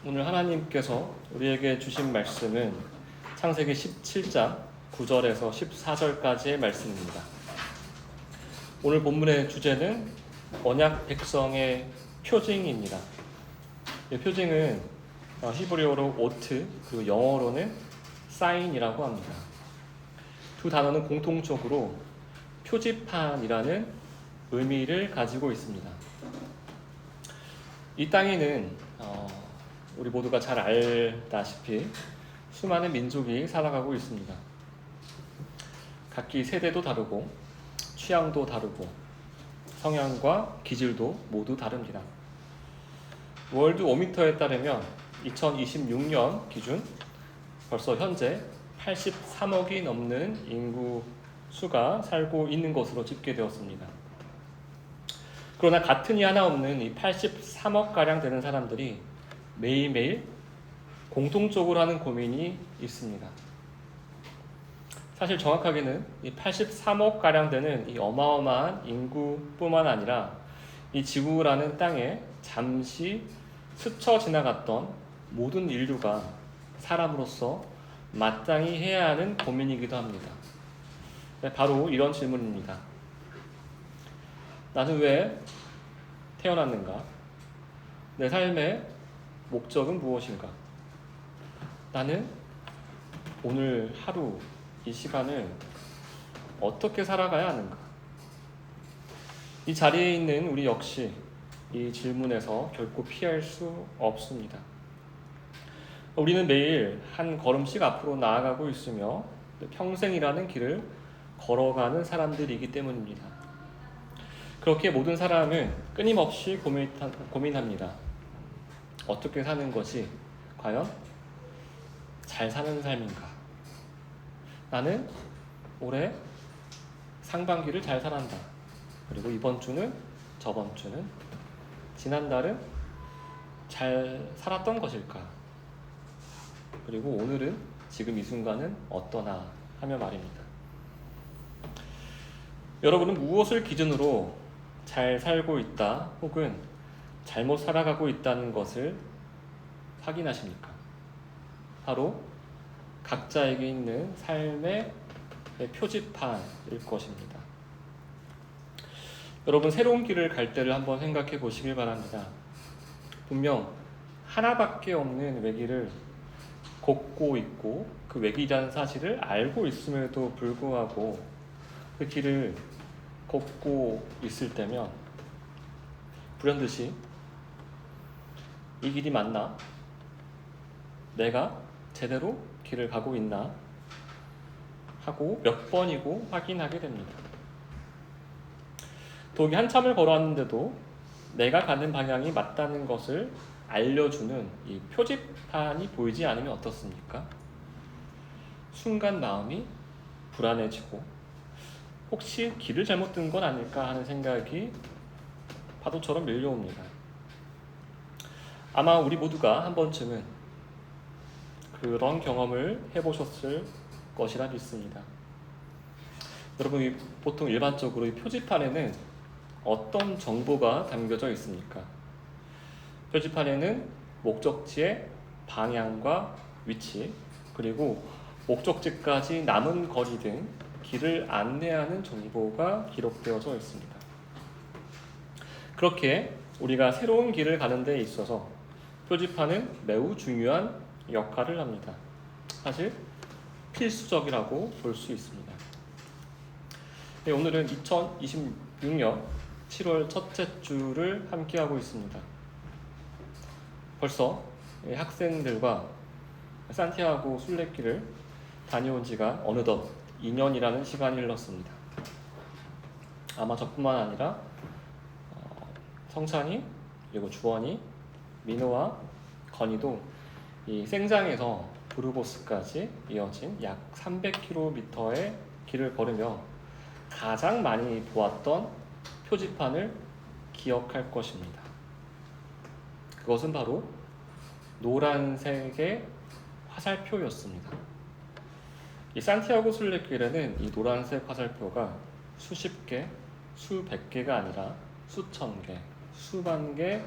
오늘 하나님께서 우리에게 주신 말씀은 창세기 17장 9절에서 14절까지의 말씀입니다. 오늘 본문의 주제는 언약 백성의 표징입니다. 이 표징은 히브리어로 오트, 그리고 영어로는 사인이라고 합니다. 두 단어는 공통적으로 표지판이라는 의미를 가지고 있습니다. 이 땅에는 우리 모두가 잘 알다시피 수많은 민족이 살아가고 있습니다. 각기 세대도 다르고 취향도 다르고 성향과 기질도 모두 다릅니다. 월드 오미터에 따르면 2026년 기준 벌써 현재 83억이 넘는 인구 수가 살고 있는 것으로 집계되었습니다. 그러나 같은 이 하나 없는 이 83억가량 되는 사람들이 매일매일 공통적으로 하는 고민이 있습니다. 사실 정확하게는 이 83억가량 되는 이 어마어마한 인구뿐만 아니라 이 지구라는 땅에 잠시 스쳐 지나갔던 모든 인류가 사람으로서 마땅히 해야 하는 고민이기도 합니다. 바로 이런 질문입니다. 나는 왜 태어났는가? 내 삶의 목적은 무엇인가? 나는 오늘 하루 이 시간을 어떻게 살아가야 하는가? 이 자리에 있는 우리 역시 이 질문에서 결코 피할 수 없습니다. 우리는 매일 한 걸음씩 앞으로 나아가고 있으며 평생이라는 길을 걸어가는 사람들이기 때문입니다. 그렇게 모든 사람은 끊임없이 고민합니다. 어떻게 사는 것이 과연 잘 사는 삶인가? 나는 올해 상반기를 잘 살았다. 그리고 이번 주는, 저번 주는, 지난달은 잘 살았던 것일까? 그리고 오늘은, 지금 이 순간은 어떠나 하며 말입니다. 여러분은 무엇을 기준으로 잘 살고 있다 혹은 잘못 살아가고 있다는 것을 확인하십니까? 바로 각자에게 있는 삶의 표지판일 것입니다. 여러분, 새로운 길을 갈 때를 한번 생각해 보시길 바랍니다. 분명 하나밖에 없는 외길을 걷고 있고 그 외길이라는 사실을 알고 있음에도 불구하고 그 길을 걷고 있을 때면 불현듯이 이 길이 맞나? 내가 제대로 길을 가고 있나? 하고 몇 번이고 확인하게 됩니다. 더욱이 한참을 걸어왔는데도 내가 가는 방향이 맞다는 것을 알려주는 이 표지판이 보이지 않으면 어떻습니까? 순간 마음이 불안해지고 혹시 길을 잘못 든 건 아닐까 하는 생각이 파도처럼 밀려옵니다. 아마 우리 모두가 한 번쯤은 그런 경험을 해보셨을 것이라 믿습니다. 여러분, 보통 일반적으로 이 표지판에는 어떤 정보가 담겨져 있습니까? 표지판에는 목적지의 방향과 위치, 그리고 목적지까지 남은 거리 등 길을 안내하는 정보가 기록되어져 있습니다. 그렇게 우리가 새로운 길을 가는 데 있어서 표지판은 매우 중요한 역할을 합니다. 사실 필수적이라고 볼 수 있습니다. 네, 오늘은 2026년 7월 첫째 주를 함께하고 있습니다. 벌써 학생들과 산티아고 순례길을 다녀온 지가 어느덧 2년이라는 시간이 흘렀습니다. 아마 저뿐만 아니라 성찬이, 그리고 주원이, 민호와 건이도 이 생장에서 부르보스까지 이어진 약 300km의 길을 걸으며 가장 많이 보았던 표지판을 기억할 것입니다. 그것은 바로 노란색의 화살표였습니다. 이 산티아고 순례길에는 이 노란색 화살표가 수십 개, 수백 개가 아니라 수천 개, 수만 개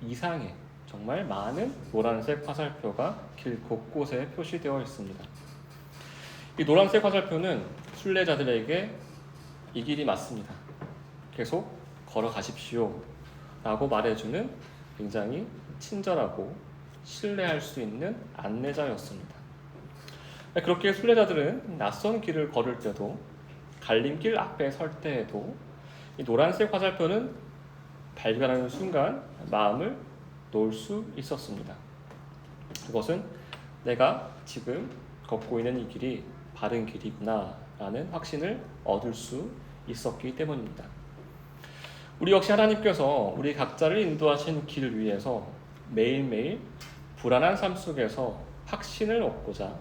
이상의 정말 많은 노란색 화살표가 길 곳곳에 표시되어 있습니다. 이 노란색 화살표는 순례자들에게 이 길이 맞습니다. 계속 걸어가십시오 라고 말해주는 굉장히 친절하고 신뢰할 수 있는 안내자였습니다. 그렇게 순례자들은 낯선 길을 걸을 때도 갈림길 앞에 설 때에도 이 노란색 화살표는 발견하는 순간 마음을 놓을 수 있었습니다. 그것은 내가 지금 걷고 있는 이 길이 바른 길이구나 라는 확신을 얻을 수 있었기 때문입니다. 우리 역시 하나님께서 우리 각자를 인도하신 길 위에서 매일매일 불안한 삶 속에서 확신을 얻고자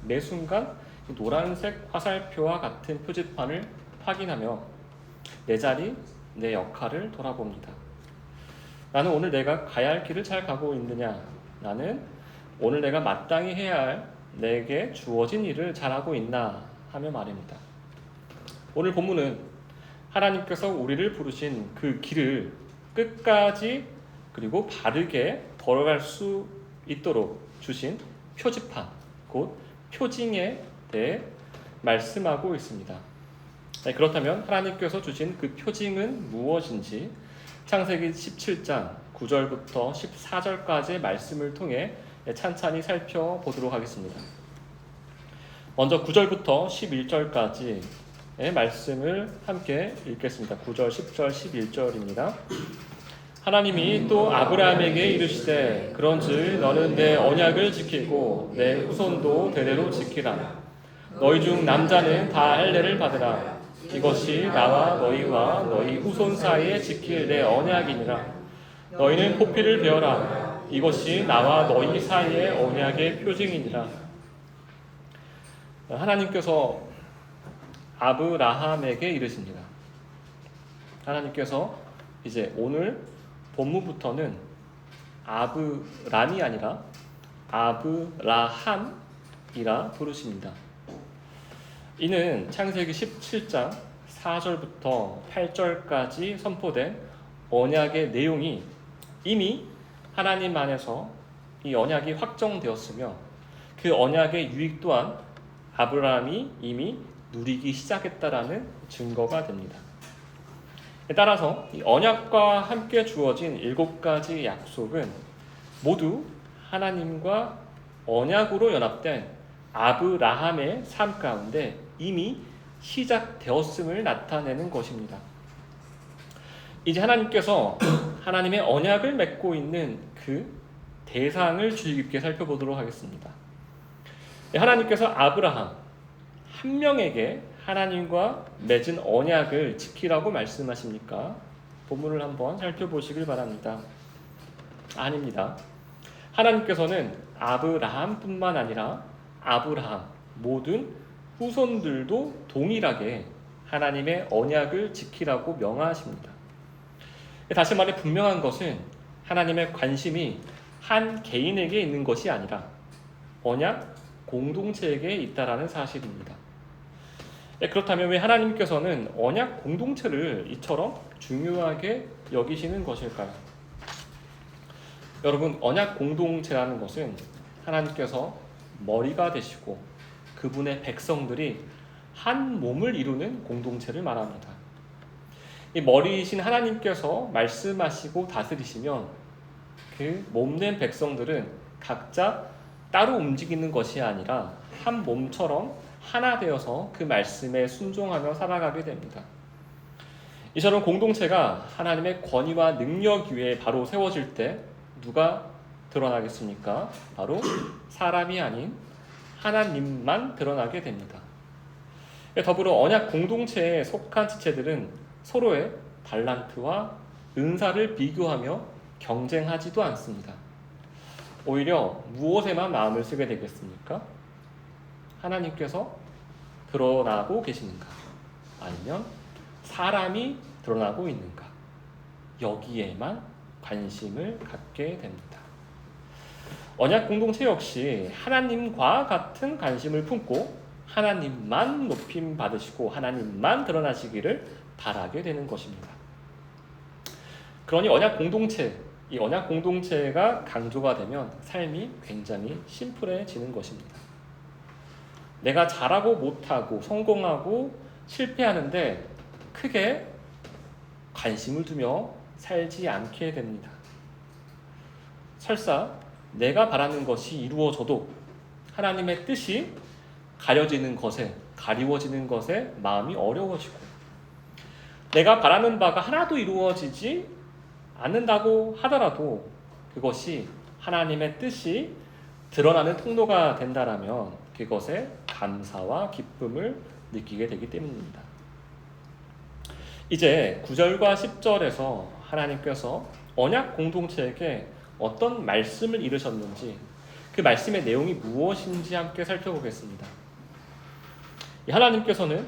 매 순간 노란색 화살표와 같은 표지판을 확인하며 내 자리, 내 역할을 돌아봅니다. 나는 오늘 내가 가야 할 길을 잘 가고 있느냐? 나는 오늘 내가 마땅히 해야 할 내게 주어진 일을 잘하고 있나? 하며 말입니다. 오늘 본문은 하나님께서 우리를 부르신 그 길을 끝까지 그리고 바르게 걸어갈 수 있도록 주신 표지판, 곧 표징에 대해 말씀하고 있습니다. 그렇다면 하나님께서 주신 그 표징은 무엇인지 창세기 17장 9절부터 14절까지의 말씀을 통해 찬찬히 살펴보도록 하겠습니다. 먼저 9절부터 11절까지의 말씀을 함께 읽겠습니다. 9절, 10절, 11절입니다. 하나님이 또 아브라함에게 이르시되 그런즉 너는 내 언약을 지키고 내 후손도 대대로 지키라. 너희 중 남자는 다 할례를 받으라. 이것이 나와 너희와 너희 후손 사이에 지킬 내 언약이니라. 너희는 포피를 베어라. 이것이 나와 너희 사이의 언약의 표징이니라. 하나님께서 아브라함에게 이르십니다. 하나님께서 이제 오늘 본문부터는 아브람이 아니라 아브라함이라 부르십니다. 이는 창세기 17장 4절부터 8절까지 선포된 언약의 내용이 이미 하나님 안에서 이 언약이 확정되었으며 그 언약의 유익 또한 아브라함이 이미 누리기 시작했다라는 증거가 됩니다. 따라서 이 언약과 함께 주어진 7가지 약속은 모두 하나님과 언약으로 연합된 아브라함의 삶 가운데 이미 시작되었음을 나타내는 것입니다. 이제 하나님께서 하나님의 언약을 맺고 있는 그 대상을 주의 깊게 살펴보도록 하겠습니다. 하나님께서 아브라함 한 명에게 하나님과 맺은 언약을 지키라고 말씀하십니까? 본문을 한번 살펴보시길 바랍니다. 아닙니다. 하나님께서는 아브라함뿐만 아니라 아브라함 모든 후손들도 동일하게 하나님의 언약을 지키라고 명하십니다. 다시 말해 분명한 것은 하나님의 관심이 한 개인에게 있는 것이 아니라 언약 공동체에게 있다라는 사실입니다. 그렇다면 왜 하나님께서는 언약 공동체를 이처럼 중요하게 여기시는 것일까요? 여러분, 언약 공동체라는 것은 하나님께서 머리가 되시고 그분의 백성들이 한 몸을 이루는 공동체를 말합니다. 이 머리이신 하나님께서 말씀하시고 다스리시면 그 몸된 백성들은 각자 따로 움직이는 것이 아니라 한 몸처럼 하나 되어서 그 말씀에 순종하며 살아가게 됩니다. 이처럼 공동체가 하나님의 권위와 능력 위에 바로 세워질 때 누가 드러나겠습니까? 바로 사람이 아닌 하나님만 드러나게 됩니다. 더불어 언약 공동체에 속한 지체들은 서로의 달란트와 은사를 비교하며 경쟁하지도 않습니다. 오히려 무엇에만 마음을 쓰게 되겠습니까? 하나님께서 드러나고 계시는가? 아니면 사람이 드러나고 있는가? 여기에만 관심을 갖게 됩니다. 언약 공동체 역시 하나님과 같은 관심을 품고 하나님만 높임 받으시고 하나님만 드러나시기를 바라게 되는 것입니다. 그러니 언약 공동체, 이 언약 공동체가 강조가 되면 삶이 굉장히 심플해지는 것입니다. 내가 잘하고 못하고 성공하고 실패하는데 크게 관심을 두며 살지 않게 됩니다. 설사 내가 바라는 것이 이루어져도 하나님의 뜻이 가리워지는 것에 마음이 어려워지고, 내가 바라는 바가 하나도 이루어지지 않는다고 하더라도 그것이 하나님의 뜻이 드러나는 통로가 된다라면 그것에 감사와 기쁨을 느끼게 되기 때문입니다. 이제 9절과 10절에서 하나님께서 언약 공동체에게 어떤 말씀을 이르셨는지, 그 말씀의 내용이 무엇인지 함께 살펴보겠습니다. 하나님께서는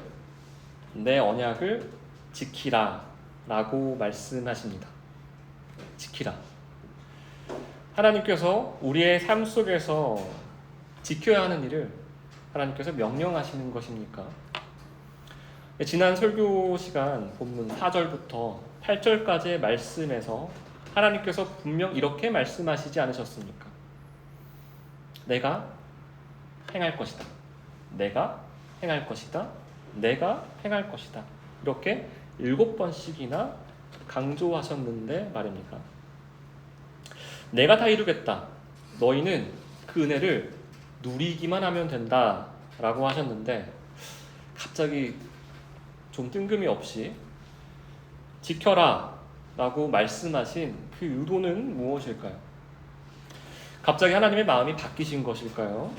내 언약을 지키라 라고 말씀하십니다. 지키라. 하나님께서 우리의 삶 속에서 지켜야 하는 일을 하나님께서 명령하시는 것입니까? 지난 설교 시간 본문 4절부터 8절까지의 말씀에서 하나님께서 분명 이렇게 말씀하시지 않으셨습니까? 내가 행할 것이다. 내가 행할 것이다. 내가 행할 것이다. 이렇게 7번씩이나 강조하셨는데 말입니다. 내가 다 이루겠다. 너희는 그 은혜를 누리기만 하면 된다 라고 하셨는데, 갑자기 좀 뜬금이 지켜라 라고 말씀하신 그 의도는 무엇일까요? 갑자기 하나님의 마음이 바뀌신 것일까요?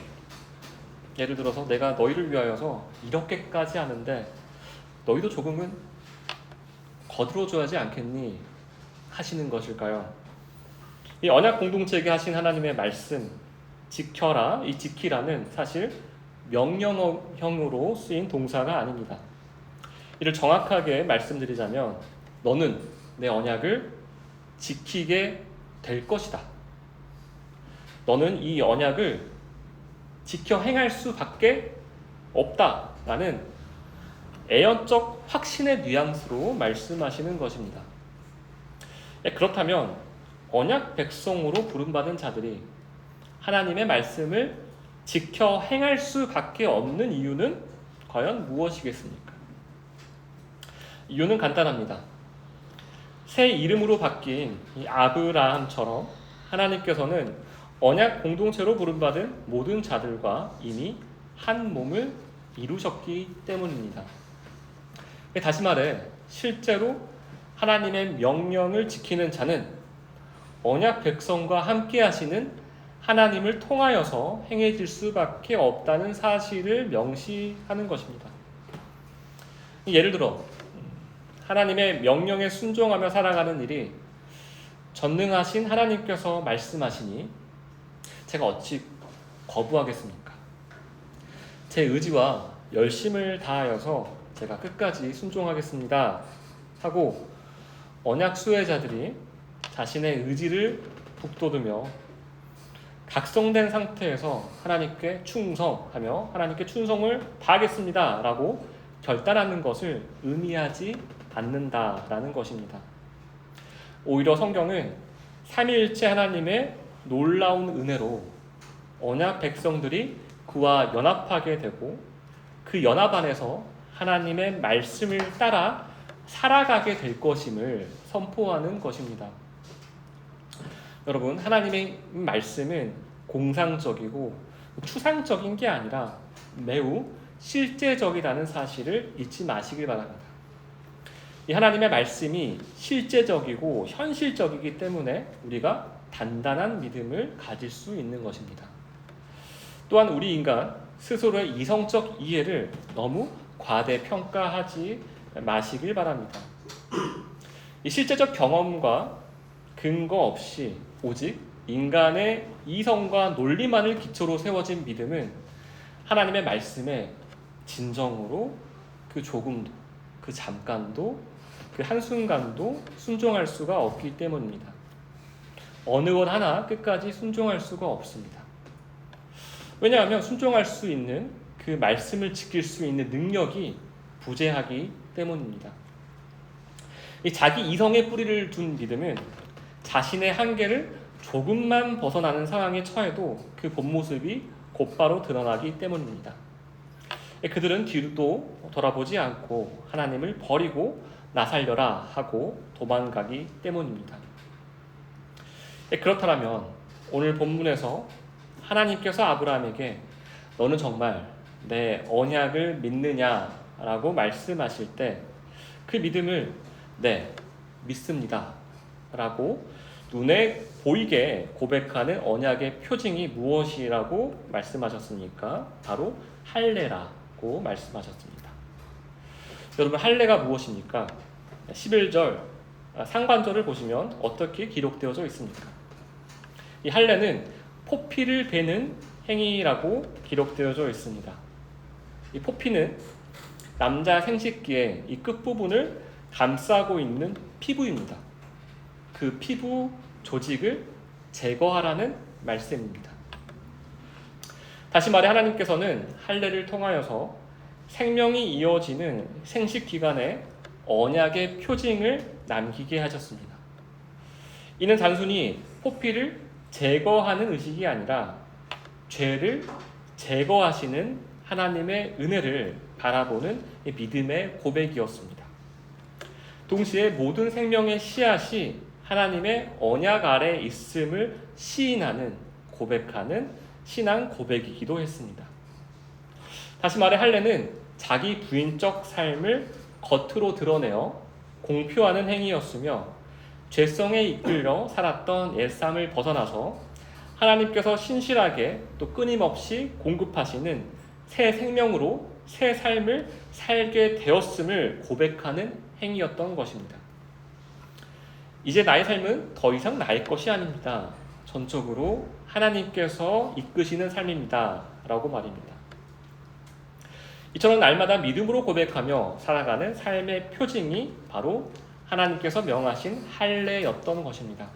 예를 들어서 내가 너희를 위하여서 이렇게까지 하는데 너희도 조금은 거들어줘야지 않겠니? 하시는 것일까요? 이 언약 공동체에게 하신 하나님의 말씀, 지켜라, 이 지키라는 사실 명령형으로 쓰인 동사가 아닙니다. 이를 정확하게 말씀드리자면, 너는 내 언약을 지키게 될 것이다. 너는 이 언약을 지켜 행할 수밖에 없다라는 애연적 확신의 뉘앙스로 말씀하시는 것입니다. 그렇다면 언약 백성으로 부름받은 자들이 하나님의 말씀을 지켜 행할 수밖에 없는 이유는 과연 무엇이겠습니까? 이유는 간단합니다. 새 이름으로 바뀐 이 아브라함처럼 하나님께서는 언약 공동체로 부름받은 모든 자들과 이미 한 몸을 이루셨기 때문입니다. 다시 말해, 실제로 하나님의 명령을 지키는 자는 언약 백성과 함께 하시는 하나님을 통하여서 행해질 수밖에 없다는 사실을 명시하는 것입니다. 예를 들어 하나님의 명령에 순종하며 살아가는 일이 전능하신 하나님께서 말씀하시니 제가 어찌 거부하겠습니까? 제 의지와 열심을 다하여서 제가 끝까지 순종하겠습니다 하고 언약 수혜자들이 자신의 의지를 북돋우며 각성된 상태에서 하나님께 충성하며 하나님께 충성을 다하겠습니다 라고 결단하는 것을 의미하지 않는다라는 것입니다. 오히려 성경은 삼위일체 하나님의 놀라운 은혜로 언약 백성들이 그와 연합하게 되고 그 연합 안에서 하나님의 말씀을 따라 살아가게 될 것임을 선포하는 것입니다. 여러분, 하나님의 말씀은 공상적이고 추상적인 게 아니라 매우 실제적이라는 사실을 잊지 마시길 바랍니다. 이 하나님의 말씀이 실제적이고 현실적이기 때문에 우리가 단단한 믿음을 가질 수 있는 것입니다. 또한 우리 인간 스스로의 이성적 이해를 너무 과대평가하지 마시길 바랍니다. 이 실제적 경험과 근거 없이 오직 인간의 이성과 논리만을 기초로 세워진 믿음은 하나님의 말씀에 진정으로 그 조금도, 그 잠깐도, 그 한순간도 순종할 수가 없기 때문입니다. 어느 것 하나 끝까지 순종할 수가 없습니다. 왜냐하면 순종할 수 있는 그 말씀을 지킬 수 있는 능력이 부재하기 때문입니다. 이 자기 이성의 뿌리를 둔 믿음은 자신의 한계를 조금만 벗어나는 상황에 처해도 그 본 모습이 곧바로 드러나기 때문입니다. 그들은 뒤도 돌아보지 않고 하나님을 버리고 나 살려라 하고 도망가기 때문입니다. 그렇다면 오늘 본문에서 하나님께서 아브라함에게 너는 정말 내 언약을 믿느냐라고 말씀하실 때 그 믿음을 네, 믿습니다 라고 눈에 보이게 고백하는 언약의 표징이 무엇이라고 말씀하셨습니까? 바로 할례라고 말씀하셨습니다. 여러분, 할례가 무엇입니까? 11절 상반절을 보시면 어떻게 기록되어져 있습니까? 이 할례는 포피를 베는 행위라고 기록되어져 있습니다. 이 포피는 남자 생식기의 이 끝부분을 감싸고 있는 피부입니다. 그 피부 조직을 제거하라는 말씀입니다. 다시 말해 하나님께서는 할례를 통하여서 생명이 이어지는 생식기간에 언약의 표징을 남기게 하셨습니다. 이는 단순히 포피를 제거하는 의식이 아니라 죄를 제거하시는 하나님의 은혜를 바라보는 믿음의 고백이었습니다. 동시에 모든 생명의 씨앗이 하나님의 언약 아래 있음을 시인하는 고백하는 신앙 고백이기도 했습니다. 다시 말해 할례는 자기 부인적 삶을 겉으로 드러내어 공표하는 행위였으며 죄성에 이끌려 살았던 옛삶을 벗어나서 하나님께서 신실하게 또 끊임없이 공급하시는 새 생명으로 새 삶을 살게 되었음을 고백하는 행위였던 것입니다. 이제 나의 삶은 더 이상 나의 것이 아닙니다. 전적으로 하나님께서 이끄시는 삶입니다. 라고 말입니다. 이처럼 날마다 믿음으로 고백하며 살아가는 삶의 표징이 바로 하나님께서 명하신 할례였던 것입니다.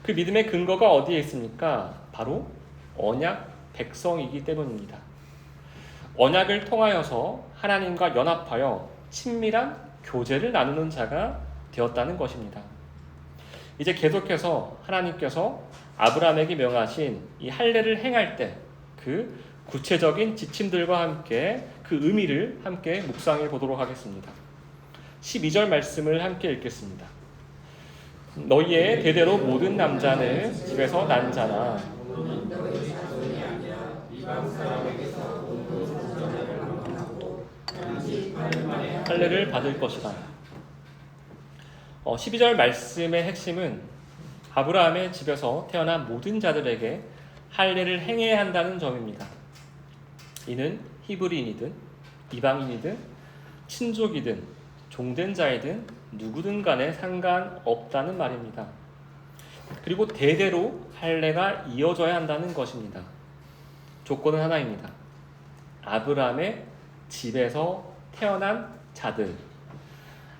그 믿음의 근거가 어디에 있습니까? 바로 언약 백성이기 때문입니다. 언약을 통하여서 하나님과 연합하여 친밀한 교제를 나누는 자가 되었다는 것입니다. 이제 계속해서 하나님께서 아브라함에게 명하신 이 할례를 행할 때 그 구체적인 지침들과 함께 그 의미를 함께 묵상해 보도록 하겠습니다. 12절 말씀을 함께 읽겠습니다. 너희의 대대로 모든 남자는 집에서 난 자나 할례를 받을 것이다. 12절 말씀의 핵심은 아브라함의 집에서 태어난 모든 자들에게 할례를 행해야 한다는 점입니다. 이는 히브리인이든 이방인이든 친족이든 종된 자이든 누구든 간에 상관없다는 말입니다. 그리고 대대로 할례가 이어져야 한다는 것입니다. 조건은 하나입니다. 아브라함의 집에서 태어난 자들,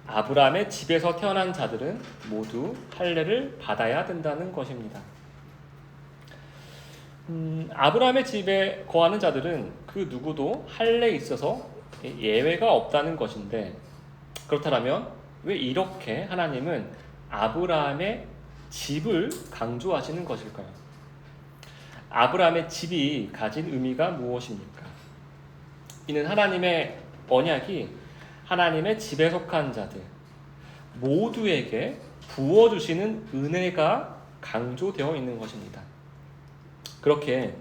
아브라함의 집에서 태어난 자들은 모두 할례를 받아야 된다는 것입니다. 아브라함의 집에 거하는 자들은 그 누구도 할례에 있어서 예외가 없다는 것인데, 그렇다면 왜 이렇게 하나님은 아브라함의 집을 강조하시는 것일까요? 아브라함의 집이 가진 의미가 무엇입니까? 이는 하나님의 언약이 하나님의 집에 속한 자들 모두에게 부어주시는 은혜가 강조되어 있는 것입니다. 그렇게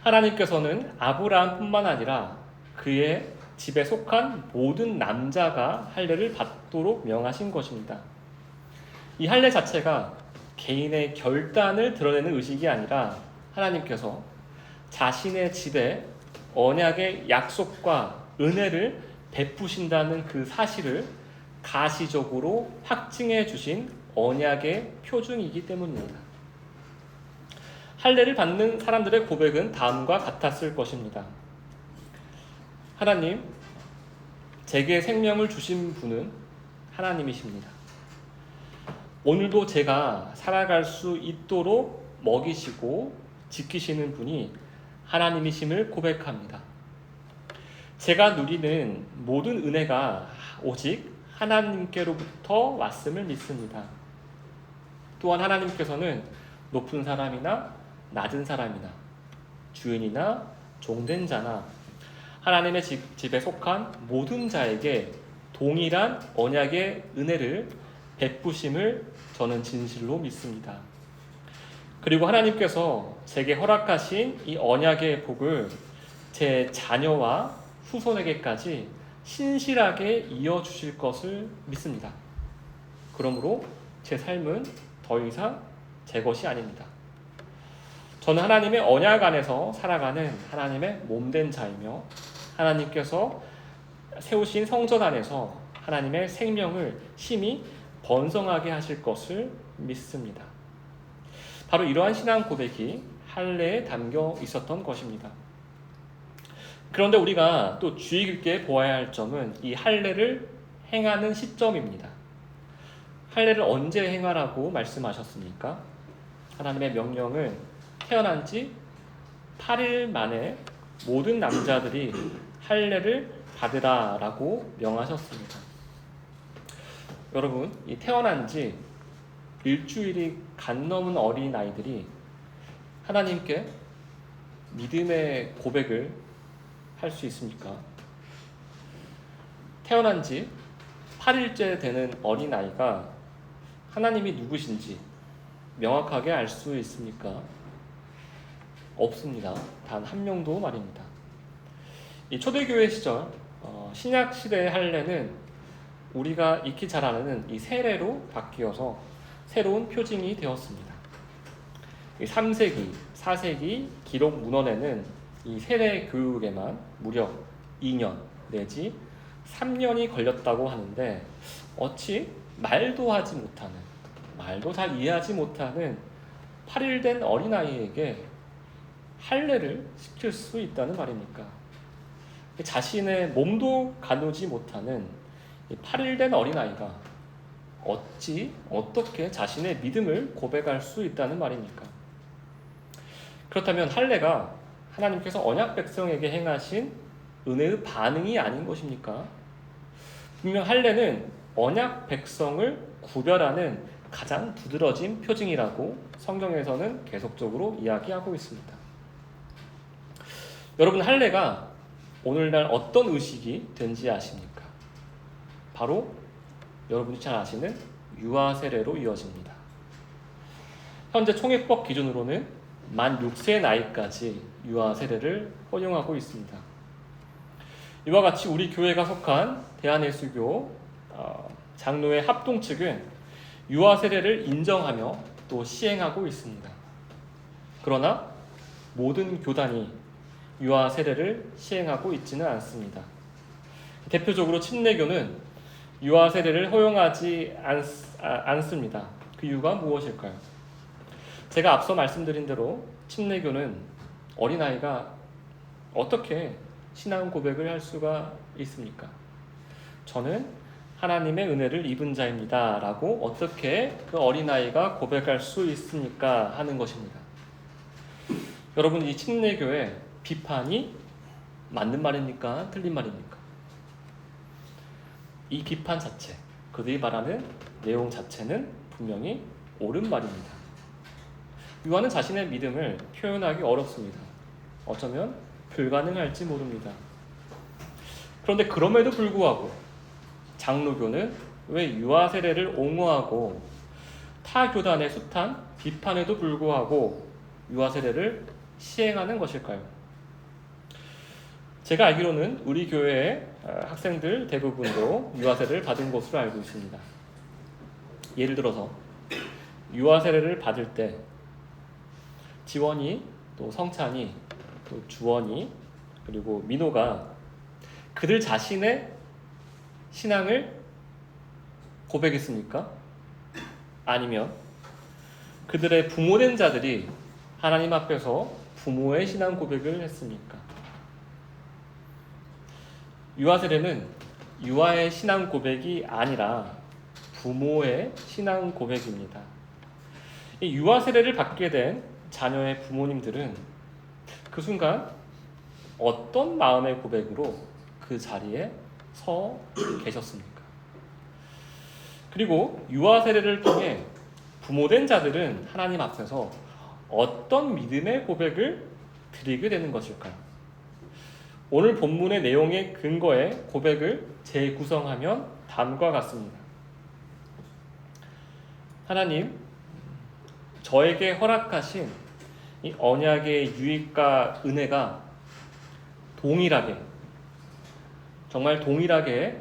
하나님께서는 아브라함뿐만 아니라 그의 집에 속한 모든 남자가 할례를 받도록 명하신 것입니다. 이 할례 자체가 개인의 결단을 드러내는 의식이 아니라 하나님께서 자신의 집에 언약의 약속과 은혜를 베푸신다는 그 사실을 가시적으로 확증해 주신 언약의 표징이기 때문입니다. 할례를 받는 사람들의 고백은 다음과 같았을 것입니다. 하나님, 제게 생명을 주신 분은 하나님이십니다. 오늘도 제가 살아갈 수 있도록 먹이시고 지키시는 분이 하나님이심을 고백합니다. 제가 누리는 모든 은혜가 오직 하나님께로부터 왔음을 믿습니다. 또한 하나님께서는 높은 사람이나 낮은 사람이나 주인이나 종된 자나 하나님의 집에 속한 모든 자에게 동일한 언약의 은혜를 베푸심을 저는 진실로 믿습니다. 그리고 하나님께서 제게 허락하신 이 언약의 복을 제 자녀와 후손에게까지 신실하게 이어주실 것을 믿습니다. 그러므로 제 삶은 더 이상 제 것이 아닙니다. 저는 하나님의 언약 안에서 살아가는 하나님의 몸된 자이며 하나님께서 세우신 성전 안에서 하나님의 생명을 심히 번성하게 하실 것을 믿습니다. 바로 이러한 신앙 고백이 할례에 담겨 있었던 것입니다. 그런데 우리가 또 주의 깊게 보아야 할 점은 이 할례를 행하는 시점입니다. 할례를 언제 행하라고 말씀하셨습니까? 하나님의 명령은 태어난 지 8일 만에 모든 남자들이 할례를 받으라라고 명하셨습니다. 여러분, 이 태어난 지 일주일이 간 넘은 어린아이들이 하나님께 믿음의 고백을 할 수 있습니까? 태어난 지 8일째 되는 어린아이가 하나님이 누구신지 명확하게 알 수 있습니까? 없습니다. 단 한 명도 말입니다. 이 초대교회 시절 신약 시대의 할례는 우리가 익히 잘 아는 이 세례로 바뀌어서 새로운 표징이 되었습니다. 3세기, 4세기 기록 문헌에는 이 세례 교육에만 무려 2년 내지 3년이 걸렸다고 하는데 어찌 말도 하지 못하는, 말도 잘 이해하지 못하는 8일 된 어린아이에게 할례를 시킬 수 있다는 말입니까? 자신의 몸도 가누지 못하는 8일 된 어린아이가 어떻게 자신의 믿음을 고백할 수 있다는 말입니까? 그렇다면 할례가 하나님께서 언약 백성에게 행하신 은혜의 반응이 아닌 것입니까? 분명 할례는 언약 백성을 구별하는 가장 두드러진 표징이라고 성경에서는 계속적으로 이야기하고 있습니다. 여러분, 할례가 오늘날 어떤 의식이 된지 아십니까? 바로 여러분이 잘 아시는 유아 세례로 이어집니다. 현재 총회법 기준으로는 만 6세 나이까지 유아 세례를 허용하고 있습니다. 이와 같이 우리 교회가 속한 대한예수교 장로회 합동 측은 유아 세례를 인정하며 또 시행하고 있습니다. 그러나 모든 교단이 유아 세례를 시행하고 있지는 않습니다. 대표적으로 침례교는 유아 세례를 허용하지 않습니다. 그 이유가 무엇일까요? 제가 앞서 말씀드린 대로 침례교는 어린아이가 어떻게 신앙 고백을 할 수가 있습니까? 저는 하나님의 은혜를 입은 자입니다 라고 어떻게 그 어린아이가 고백할 수 있습니까? 하는 것입니다. 여러분, 이 침례교의 비판이 맞는 말입니까? 틀린 말입니까? 이 비판 자체, 그들이 말하는 내용 자체는 분명히 옳은 말입니다. 요한은 자신의 믿음을 표현하기 어렵습니다. 어쩌면 불가능할지 모릅니다. 그런데 그럼에도 불구하고 장로교는 왜 유아 세례를 옹호하고 타 교단의 숱한 비판에도 불구하고 유아 세례를 시행하는 것일까요? 제가 알기로는 우리 교회의 학생들 대부분도 유아 세례를 받은 것으로 알고 있습니다. 예를 들어서 유아 세례를 받을 때 지원이, 또 성찬이, 또 주원이, 그리고 민호가 그들 자신의 신앙을 고백했습니까? 아니면 그들의 부모된 자들이 하나님 앞에서 부모의 신앙 고백을 했습니까? 유아 세례는 유아의 신앙 고백이 아니라 부모의 신앙 고백입니다. 이 유아 세례를 받게 된 자녀의 부모님들은 그 순간 어떤 마음의 고백으로 그 자리에 서 계셨습니까? 그리고 유아 세례를 통해 부모된 자들은 하나님 앞에서 어떤 믿음의 고백을 드리게 되는 것일까요? 오늘 본문의 내용의 근거에 고백을 재구성하면 다음과 같습니다. 하나님, 저에게 허락하신 이 언약의 유익과 은혜가 동일하게, 정말 동일하게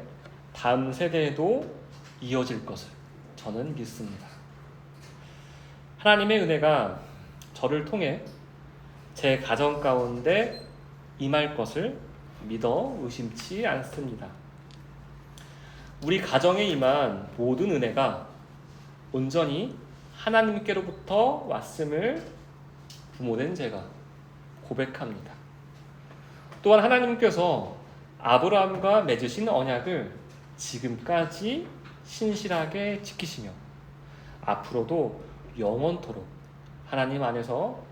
다음 세대에도 이어질 것을 저는 믿습니다. 하나님의 은혜가 저를 통해 제 가정 가운데 임할 것을 믿어 의심치 않습니다. 우리 가정에 임한 모든 은혜가 온전히 하나님께로부터 왔음을 부모된 제가 고백합니다. 또한 하나님께서 아브라함과 맺으신 언약을 지금까지 신실하게 지키시며 앞으로도 영원토록 하나님 안에서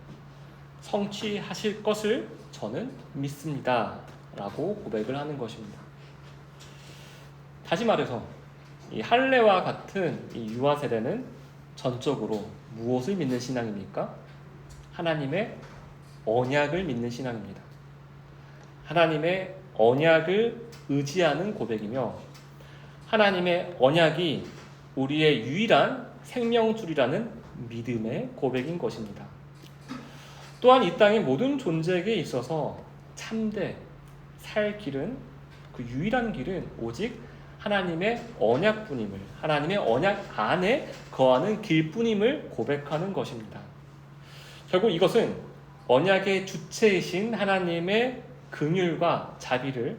성취하실 것을 저는 믿습니다. 라고 고백을 하는 것입니다. 다시 말해서 이 할례와 같은 이 유아 세대는 전적으로 무엇을 믿는 신앙입니까? 하나님의 언약을 믿는 신앙입니다. 하나님의 언약을 의지하는 고백이며 하나님의 언약이 우리의 유일한 생명줄이라는 믿음의 고백인 것입니다. 또한 이 땅의 모든 존재에게 있어서 참되 살 길은, 그 유일한 길은 오직 하나님의 언약뿐임을, 하나님의 언약 안에 거하는 길뿐임을 고백하는 것입니다. 결국 이것은 언약의 주체이신 하나님의 긍휼과 자비를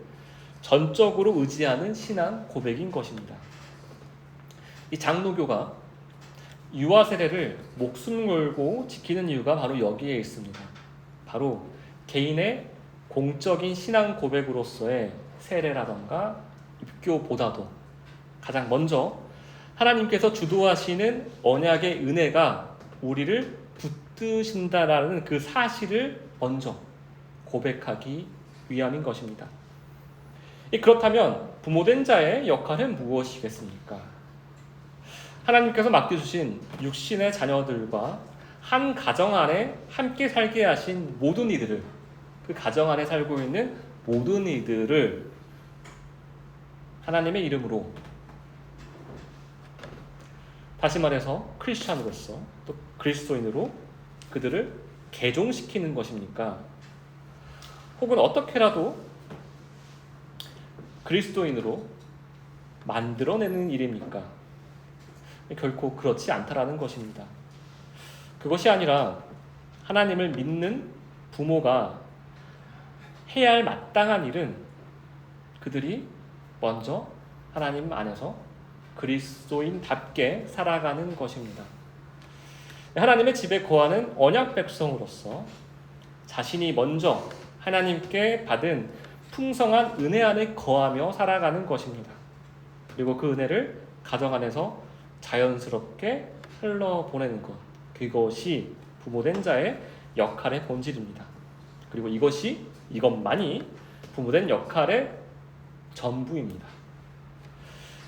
전적으로 의지하는 신앙 고백인 것입니다. 이 장로교가 유아 세례를 목숨 걸고 지키는 이유가 바로 여기에 있습니다. 바로 개인의 공적인 신앙 고백으로서의 세례라던가 입교보다도 가장 먼저 하나님께서 주도하시는 언약의 은혜가 우리를 붙드신다라는 그 사실을 먼저 고백하기 위함인 것입니다. 그렇다면 부모된 자의 역할은 무엇이겠습니까? 하나님께서 맡겨주신 육신의 자녀들과 한 가정 안에 함께 살게 하신 모든 이들을, 그 가정 안에 살고 있는 모든 이들을 하나님의 이름으로, 다시 말해서 크리스찬으로서 또 그리스도인으로 그들을 개종시키는 것입니까? 혹은 어떻게라도 그리스도인으로 만들어내는 일입니까? 결코 그렇지 않다라는 것입니다. 그것이 아니라 하나님을 믿는 부모가 해야 할 마땅한 일은 그들이 먼저 하나님 안에서 그리스도인답게 살아가는 것입니다. 하나님의 집에 거하는 언약 백성으로서 자신이 먼저 하나님께 받은 풍성한 은혜 안에 거하며 살아가는 것입니다. 그리고 그 은혜를 가정 안에서 자연스럽게 흘러보내는 것, 그것이 부모된 자의 역할의 본질입니다. 그리고 이것만이 부모된 역할의 전부입니다.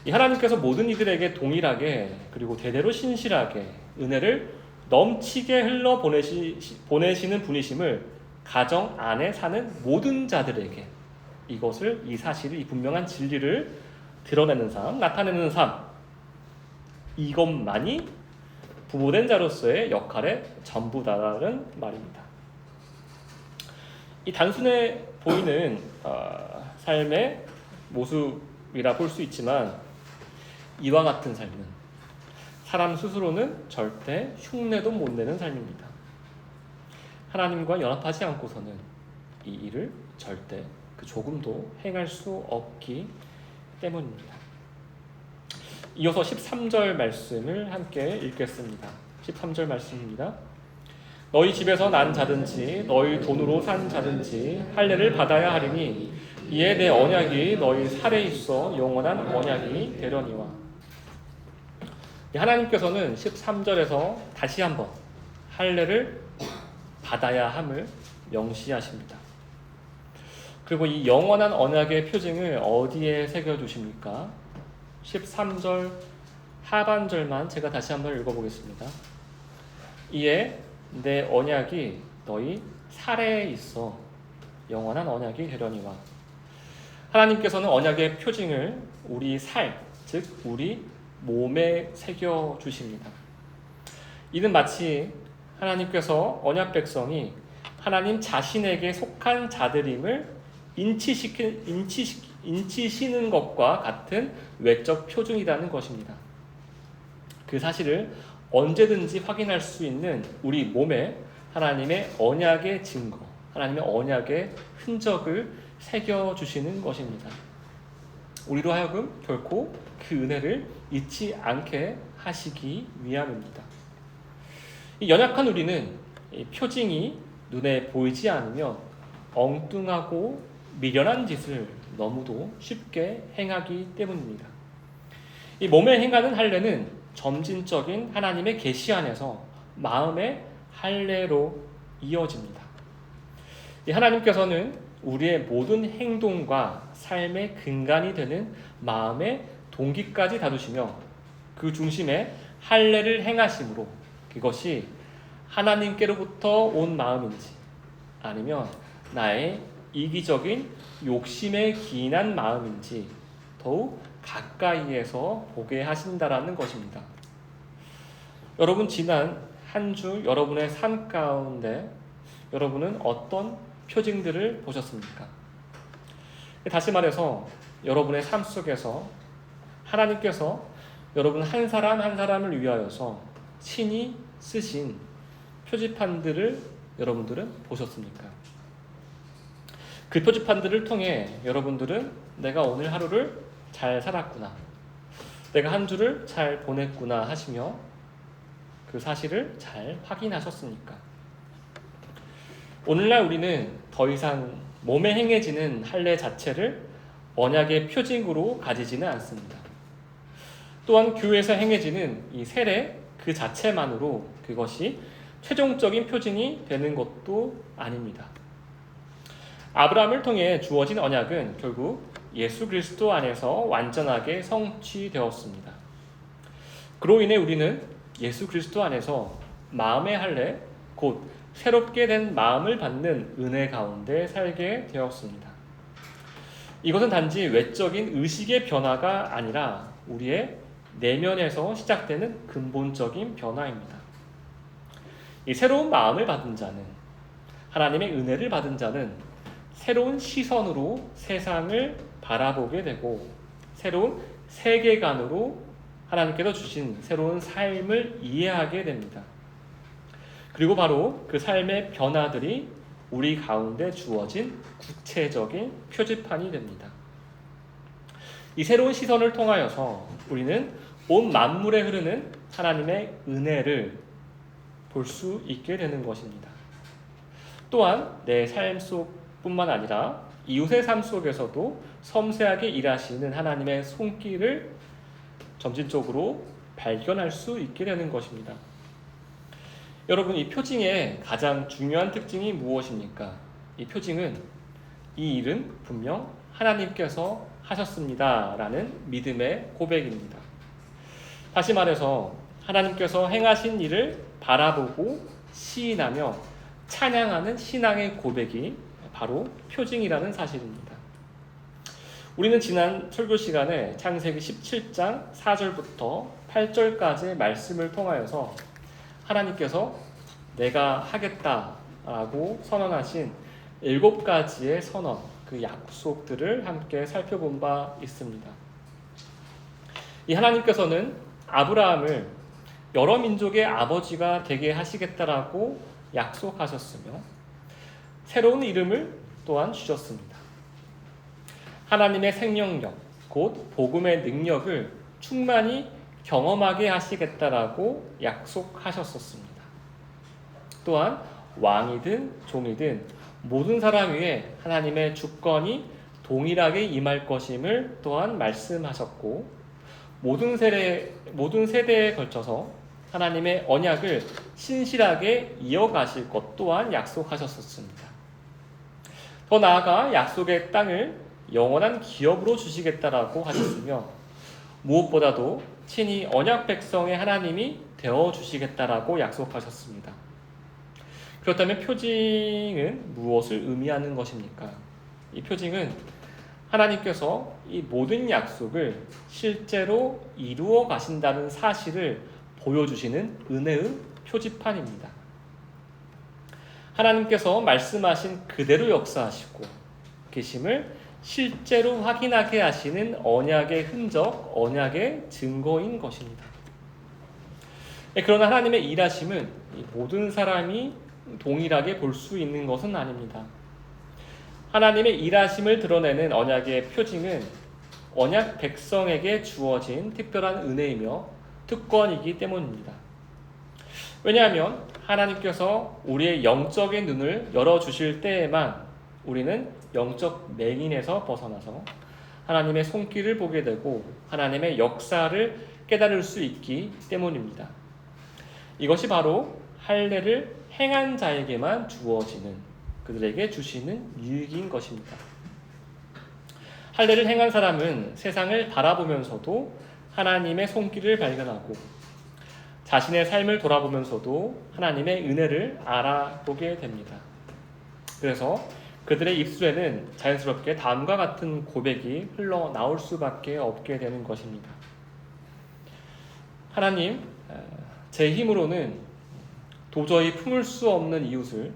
이 하나님께서 모든 이들에게 동일하게 그리고 대대로 신실하게 은혜를 넘치게 흘러보내시는 분이심을 가정 안에 사는 모든 자들에게 이 사실을, 이 분명한 진리를 드러내는 삶, 나타내는 삶, 이것만이 부모된 자로서의 역할의 전부다라는 말입니다. 이 단순해 보이는 삶의 모습이라 볼 수 있지만 이와 같은 삶은 사람 스스로는 절대 흉내도 못 내는 삶입니다. 하나님과 연합하지 않고서는 이 일을 절대 조금도 행할 수 없기 때문입니다. 이어서 13절 말씀을 함께 읽겠습니다. 13절 말씀입니다. 너희 집에서 난 자든지 너희 돈으로 산 자든지 할례를 받아야 하리니 이에 내 언약이 너희 살에 있어 영원한 언약이 되려니와. 하나님께서는 13절에서 다시 한번 할례를 받아야 함을 명시하십니다. 그리고 이 영원한 언약의 표징을 어디에 새겨두십니까? 13절 하반절만 제가 다시 한번 읽어보겠습니다. 이에 내 언약이 너희 살에 있어 영원한 언약이 되려니와. 하나님께서는 언약의 표징을 우리 살, 즉 우리 몸에 새겨 주십니다. 이는 마치 하나님께서 언약 백성이 하나님 자신에게 속한 자들임을 인치시는 것과 같은 외적 표징이라는 것입니다. 그 사실을 언제든지 확인할 수 있는 우리 몸에 하나님의 언약의 증거, 하나님의 언약의 흔적을 새겨주시는 것입니다. 우리로 하여금 결코 그 은혜를 잊지 않게 하시기 위함입니다. 이 연약한 우리는 이 표징이 눈에 보이지 않으면 엉뚱하고 미련한 짓을 너무도 쉽게 행하기 때문입니다. 이 몸에 행하는 할례는 점진적인 하나님의 계시 안에서 마음의 할례로 이어집니다. 이 하나님께서는 우리의 모든 행동과 삶의 근간이 되는 마음의 동기까지 다루시며 그 중심에 할례를 행하심으로 그것이 하나님께로부터 온 마음인지 아니면 나의 이기적인 욕심에 기인한 마음인지 더욱 가까이에서 보게 하신다라는 것입니다. 여러분, 지난 한 주 여러분의 삶 가운데 여러분은 어떤 표징들을 보셨습니까? 다시 말해서 여러분의 삶 속에서 하나님께서 여러분 한 사람 한 사람을 위하여서 친히 쓰신 표지판들을 여러분들은 보셨습니까? 그 표지판들을 통해 여러분들은 내가 오늘 하루를 잘 살았구나, 내가 한 주를 잘 보냈구나 하시며 그 사실을 잘 확인하셨습니까? 오늘날 우리는 더 이상 몸에 행해지는 할례 자체를 언약의 표징으로 가지지는 않습니다. 또한 교회에서 행해지는 이 세례 그 자체만으로 그것이 최종적인 표징이 되는 것도 아닙니다. 아브라함을 통해 주어진 언약은 결국 예수 그리스도 안에서 완전하게 성취되었습니다. 그로 인해 우리는 예수 그리스도 안에서 마음의 할례, 곧 새롭게 된 마음을 받는 은혜 가운데 살게 되었습니다. 이것은 단지 외적인 의식의 변화가 아니라 우리의 내면에서 시작되는 근본적인 변화입니다. 이 새로운 마음을 받은 자는, 하나님의 은혜를 받은 자는 새로운 시선으로 세상을 바라보게 되고 새로운 세계관으로 하나님께서 주신 새로운 삶을 이해하게 됩니다. 그리고 바로 그 삶의 변화들이 우리 가운데 주어진 구체적인 표지판이 됩니다. 이 새로운 시선을 통하여서 우리는 온 만물에 흐르는 하나님의 은혜를 볼 수 있게 되는 것입니다. 또한 내 삶 속뿐만 아니라 이웃의 삶 속에서도 섬세하게 일하시는 하나님의 손길을 점진적으로 발견할 수 있게 되는 것입니다. 여러분, 이 표징의 가장 중요한 특징이 무엇입니까? 이 표징은 이 일은 분명 하나님께서 하셨습니다 라는 믿음의 고백입니다. 다시 말해서 하나님께서 행하신 일을 바라보고 시인하며 찬양하는 신앙의 고백이 바로 표징이라는 사실입니다. 우리는 지난 설교 시간에 창세기 17장 4절부터 8절까지의 말씀을 통하여서 하나님께서 내가 하겠다라고 선언하신 7가지의 선언, 그 약속들을 함께 살펴본 바 있습니다. 이 하나님께서는 아브라함을 여러 민족의 아버지가 되게 하시겠다라고 약속하셨으며 새로운 이름을 또한 주셨습니다. 하나님의 생명력, 곧 복음의 능력을 충만히 경험하게 하시겠다라고 약속하셨었습니다. 또한 왕이든 종이든 모든 사람 위에 하나님의 주권이 동일하게 임할 것임을 또한 말씀하셨고 모든 세대에 걸쳐서 하나님의 언약을 신실하게 이어가실 것 또한 약속하셨었습니다. 더 나아가 약속의 땅을 영원한 기업으로 주시겠다라고 하셨으며 무엇보다도 친히 언약 백성의 하나님이 되어주시겠다라고 약속하셨습니다. 그렇다면 표징은 무엇을 의미하는 것입니까? 이 표징은 하나님께서 이 모든 약속을 실제로 이루어 가신다는 사실을 보여주시는 은혜의 표지판입니다. 하나님께서 말씀하신 그대로 역사하시고 계심을 실제로 확인하게 하시는 언약의 흔적, 언약의 증거인 것입니다. 그러나 하나님의 일하심은 모든 사람이 동일하게 볼 수 있는 것은 아닙니다. 하나님의 일하심을 드러내는 언약의 표징은 언약 백성에게 주어진 특별한 은혜이며 특권이기 때문입니다. 왜냐하면 하나님께서 우리의 영적인 눈을 열어주실 때에만 우리는 영적 맹인에서 벗어나서 하나님의 손길을 보게 되고 하나님의 역사를 깨달을 수 있기 때문입니다. 이것이 바로 할례를 행한 자에게만 주어지는, 그들에게 주시는 유익인 것입니다. 할례를 행한 사람은 세상을 바라보면서도 하나님의 손길을 발견하고 자신의 삶을 돌아보면서도 하나님의 은혜를 알아보게 됩니다. 그래서 그들의 입술에는 자연스럽게 다음과 같은 고백이 흘러나올 수밖에 없게 되는 것입니다. 하나님, 제 힘으로는 도저히 품을 수 없는 이웃을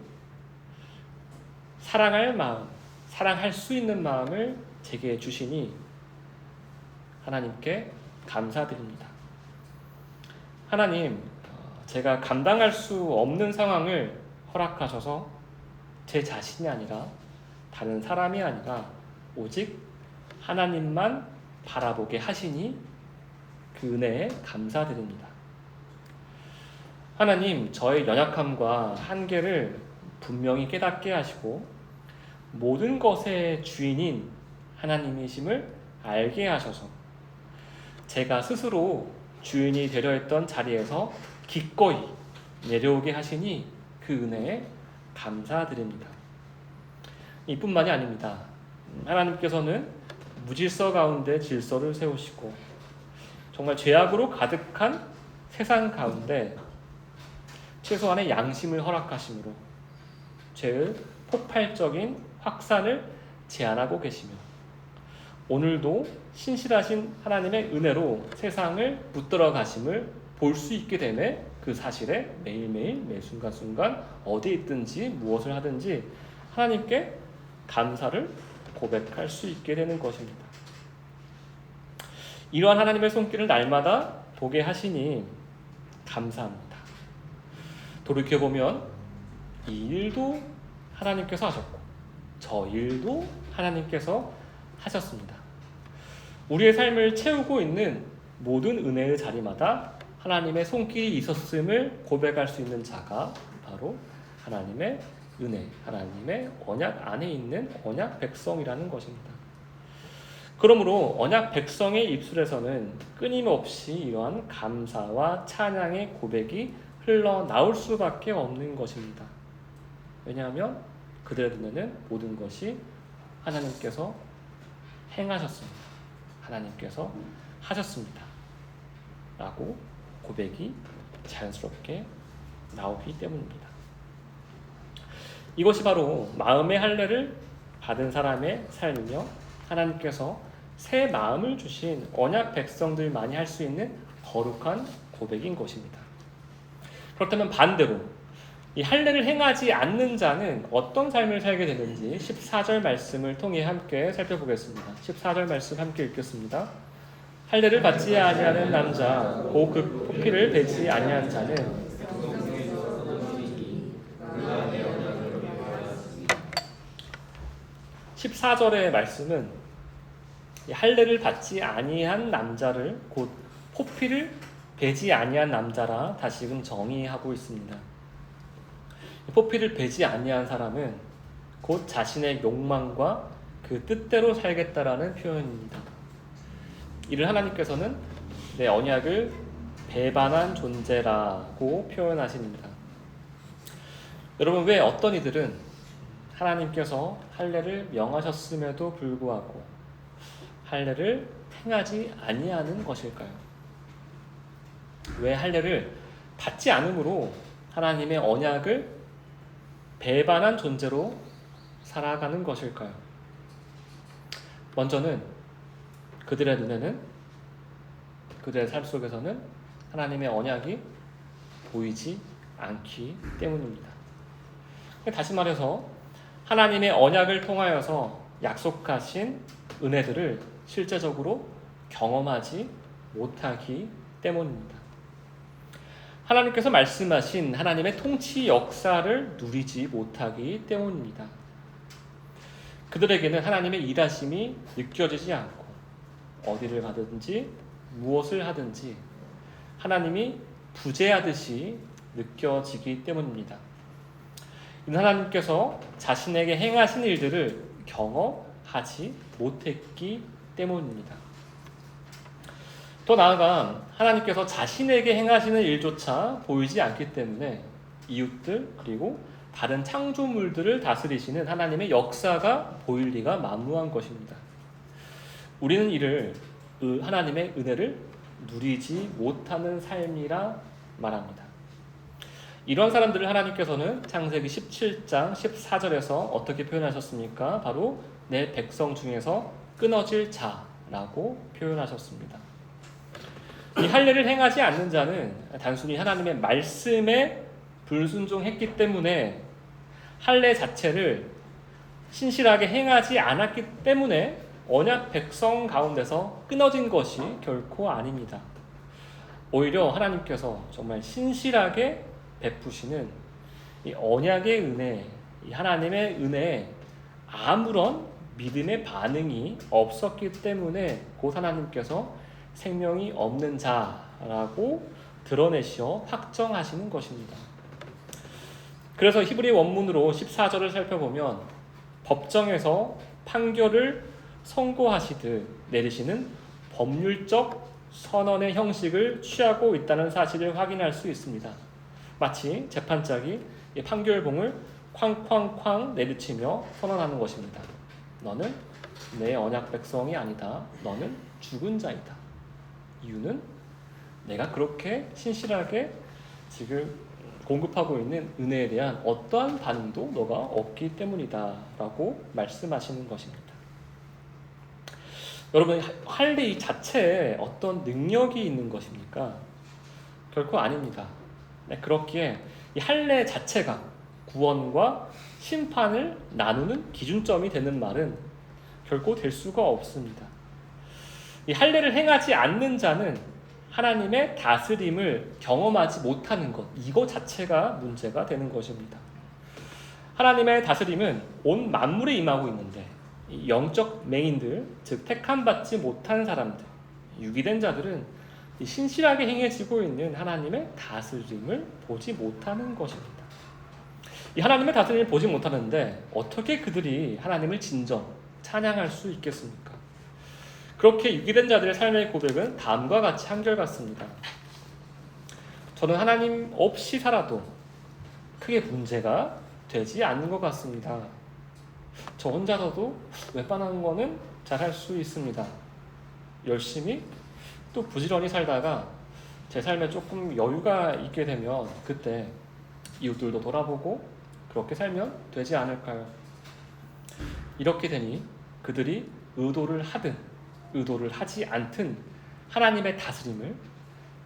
사랑할 마음, 사랑할 수 있는 마음을 제게 주시니 하나님께 감사드립니다. 하나님, 제가 감당할 수 없는 상황을 허락하셔서 제 자신이 아니라 다른 사람이 아니라 오직 하나님만 바라보게 하시니 그 은혜에 감사드립니다. 하나님, 저의 연약함과 한계를 분명히 깨닫게 하시고 모든 것의 주인인 하나님이심을 알게 하셔서 제가 스스로 주인이 되려 했던 자리에서 기꺼이 내려오게 하시니 그 은혜에 감사드립니다. 이뿐만이 아닙니다. 하나님께서는 무질서 가운데 질서를 세우시고 정말 죄악으로 가득한 세상 가운데 최소한의 양심을 허락하심으로 죄의 폭발적인 확산을 제한하고 계시며 오늘도 신실하신 하나님의 은혜로 세상을 붙들어 가심을 볼 수 있게 되매 그 사실에 매일매일 매 순간순간 어디에 있든지 무엇을 하든지 하나님께 감사를 고백할 수 있게 되는 것입니다. 이러한 하나님의 손길을 날마다 보게 하시니 감사합니다. 돌이켜보면 이 일도 하나님께서 하셨고 저 일도 하나님께서 하셨습니다. 우리의 삶을 채우고 있는 모든 은혜의 자리마다 하나님의 손길이 있었음을 고백할 수 있는 자가 바로 하나님의 은혜, 하나님의 언약 안에 있는 언약 백성이라는 것입니다. 그러므로 언약 백성의 입술에서는 끊임없이 이러한 감사와 찬양의 고백이 흘러나올 수밖에 없는 것입니다. 왜냐하면 그들의 눈에는 모든 것이 하나님께서 행하셨습니다. 하나님께서 하셨습니다. 라고 고백이 자연스럽게 나오기 때문입니다. 이것이 바로 마음의 할례를 받은 사람의 삶이며 하나님께서 새 마음을 주신 언약 백성들만이 할 수 있는 거룩한 고백인 것입니다. 그렇다면 반대로 이 할례를 행하지 않는 자는 어떤 삶을 살게 되는지 14절 말씀을 통해 함께 살펴보겠습니다. 14절 말씀 함께 읽겠습니다. 할례를 받지 아니하는 남자 곧 그 포피를 베지 아니한 자는 14절의 말씀은 할례를 받지 아니한 남자를 곧 포피를 베지 아니한 남자라 다시금 정의하고 있습니다. 포피를 베지 아니한 사람은 곧 자신의 욕망과 그 뜻대로 살겠다라는 표현입니다. 이를 하나님께서는 내 언약을 배반한 존재라고 표현하십니다. 여러분, 왜 어떤 이들은 하나님께서 할례를 명하셨음에도 불구하고 할례를 행하지 아니하는 것일까요? 왜 할례를 받지 않으므로 하나님의 언약을 배반한 존재로 살아가는 것일까요? 먼저는 그들의 눈에는, 그들의 삶 속에서는 하나님의 언약이 보이지 않기 때문입니다. 다시 말해서 하나님의 언약을 통하여서 약속하신 은혜들을 실제적으로 경험하지 못하기 때문입니다. 하나님께서 말씀하신 하나님의 통치 역사를 누리지 못하기 때문입니다. 그들에게는 하나님의 일하심이 느껴지지 않고 어디를 가든지 무엇을 하든지 하나님이 부재하듯이 느껴지기 때문입니다. 하나님께서 자신에게 행하신 일들을 경험하지 못했기 때문입니다. 더 나아가 하나님께서 자신에게 행하시는 일조차 보이지 않기 때문에 이웃들 그리고 다른 창조물들을 다스리시는 하나님의 역사가 보일 리가 만무한 것입니다. 우리는 이를 하나님의 은혜를 누리지 못하는 삶이라 말합니다. 이런 사람들을 하나님께서는 창세기 17장 14절에서 어떻게 표현하셨습니까? 바로 내 백성 중에서 끊어질 자라고 표현하셨습니다. 이 할례를 행하지 않는 자는 단순히 하나님의 말씀에 불순종했기 때문에 할례 자체를 신실하게 행하지 않았기 때문에 언약 백성 가운데서 끊어진 것이 결코 아닙니다. 오히려 하나님께서 정말 신실하게 베푸시는 이 언약의 은혜, 이 하나님의 은혜에 아무런 믿음의 반응이 없었기 때문에 곧 하나님께서 생명이 없는 자라고 드러내시어 확정하시는 것입니다. 그래서 히브리 원문으로 14절을 살펴보면 법정에서 판결을 선고하시듯 내리시는 법률적 선언의 형식을 취하고 있다는 사실을 확인할 수 있습니다. 마치 재판장이 이 판결봉을 쾅쾅쾅 내리치며 선언하는 것입니다. 너는 내 언약 백성이 아니다. 너는 죽은 자이다. 이유는 내가 그렇게 신실하게 지금 공급하고 있는 은혜에 대한 어떠한 반응도 너가 없기 때문이다 라고 말씀하시는 것입니다. 여러분, 할례 자체에 어떤 능력이 있는 것입니까? 결코 아닙니다. 그렇기에 이 할례 자체가 구원과 심판을 나누는 기준점이 되는 말은 결코 될 수가 없습니다. 이 할례를 행하지 않는 자는 하나님의 다스림을 경험하지 못하는 것, 이거 자체가 문제가 되는 것입니다. 하나님의 다스림은 온 만물에 임하고 있는데 이 영적 맹인들, 즉 택함받지 못한 사람들, 유기된 자들은 이 신실하게 행해지고 있는 하나님의 다스림을 보지 못하는 것입니다. 이 하나님의 다스림을 보지 못하는데 어떻게 그들이 하나님을 진정 찬양할 수 있겠습니까? 그렇게 유기된 자들의 삶의 고백은 다음과 같이 한결같습니다. 저는 하나님 없이 살아도 크게 문제가 되지 않는 것 같습니다. 저 혼자서도 웬만한 거는 잘할 수 있습니다. 열심히 또 부지런히 살다가 제 삶에 조금 여유가 있게 되면 그때 이웃들도 돌아보고 그렇게 살면 되지 않을까요? 이렇게 되니 그들이 의도를 하든 의도를 하지 않든 하나님의 다스림을,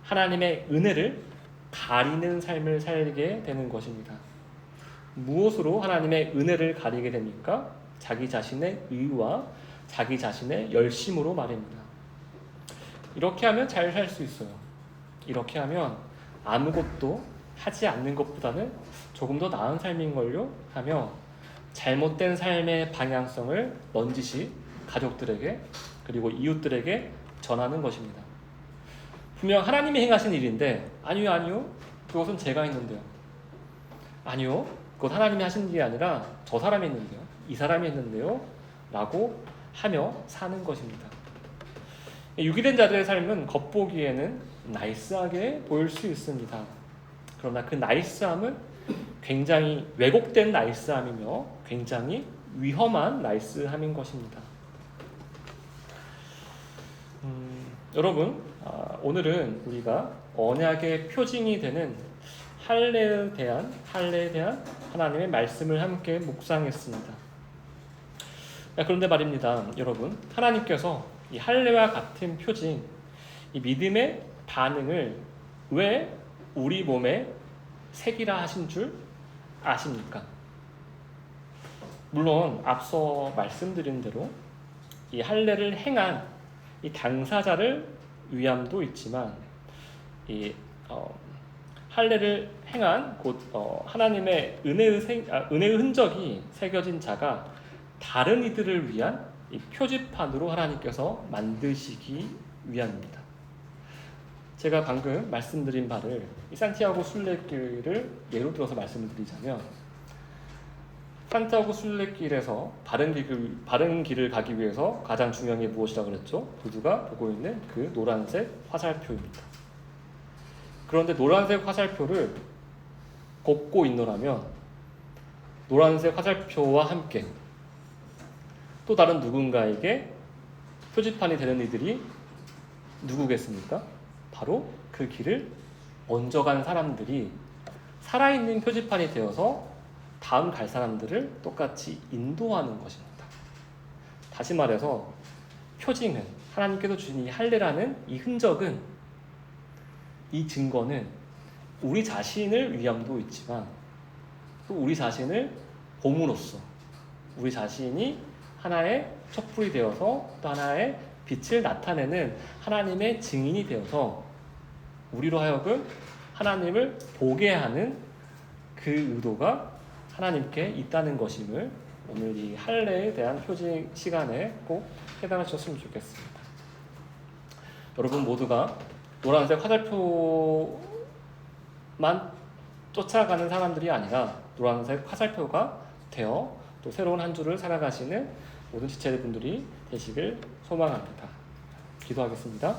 하나님의 은혜를 가리는 삶을 살게 되는 것입니다. 무엇으로 하나님의 은혜를 가리게 됩니까? 자기 자신의 의와 자기 자신의 열심으로 말입니다. 이렇게 하면 잘 살 수 있어요. 이렇게 하면 아무것도 하지 않는 것보다는 조금 더 나은 삶인걸요? 하며 잘못된 삶의 방향성을 넌지시 가족들에게 그리고 이웃들에게 전하는 것입니다. 분명 하나님이 행하신 일인데 아니요 그것은 제가 했는데요. 아니요 그것 하나님이 하신 일이 아니라 저 사람이 했는데요. 이 사람이 했는데요. 라고 하며 사는 것입니다. 유기된 자들의 삶은 겉보기에는 나이스하게 보일 수 있습니다. 그러나 그 나이스함은 굉장히 왜곡된 나이스함이며 굉장히 위험한 나이스함인 것입니다. 여러분, 오늘은 우리가 언약의 표징이 되는 할례에 대한 하나님의 말씀을 함께 묵상했습니다. 그런데 말입니다, 여러분, 하나님께서 이 할례와 같은 표징, 이 믿음의 반응을 왜 우리 몸에 새기라 하신 줄 아십니까? 물론 앞서 말씀드린 대로 이 할례를 행한 이 당사자를 위함도 있지만, 이 할례를 행한 곧 하나님의 은혜의 흔적이 새겨진 자가 다른 이들을 위한 이 표지판으로 하나님께서 만드시기 위함입니다. 제가 방금 말씀드린 바를 이 산티아고 순례길을 예로 들어서 말씀을 드리자면, 산티아고 순례길에서 바른 길을 가기 위해서 가장 중요한 게 무엇이라고 그랬죠? 모두가 보고 있는 그 노란색 화살표입니다. 그런데 노란색 화살표를 걷고 있노라면 노란색 화살표와 함께 또 다른 누군가에게 표지판이 되는 이들이 누구겠습니까? 바로 그 길을 먼저 간 사람들이 살아있는 표지판이 되어서 다음 갈 사람들을 똑같이 인도하는 것입니다. 다시 말해서 표징은, 하나님께서 주신 이 할례라는 이 흔적은, 이 증거는 우리 자신을 위함도 있지만 또 우리 자신을 봄으로써 우리 자신이 하나의 촛불이 되어서 또 하나의 빛을 나타내는 하나님의 증인이 되어서 우리로 하여금 하나님을 보게 하는 그 의도가 하나님께 있다는 것임을 오늘 이 할례에 대한 표징 시간에 꼭 깨달으셨으면 좋겠습니다. 여러분 모두가 노란색 화살표만 쫓아가는 사람들이 아니라 노란색 화살표가 되어 또 새로운 한 주를 살아가시는 모든 지체분들이 되시길 소망합니다. 기도하겠습니다.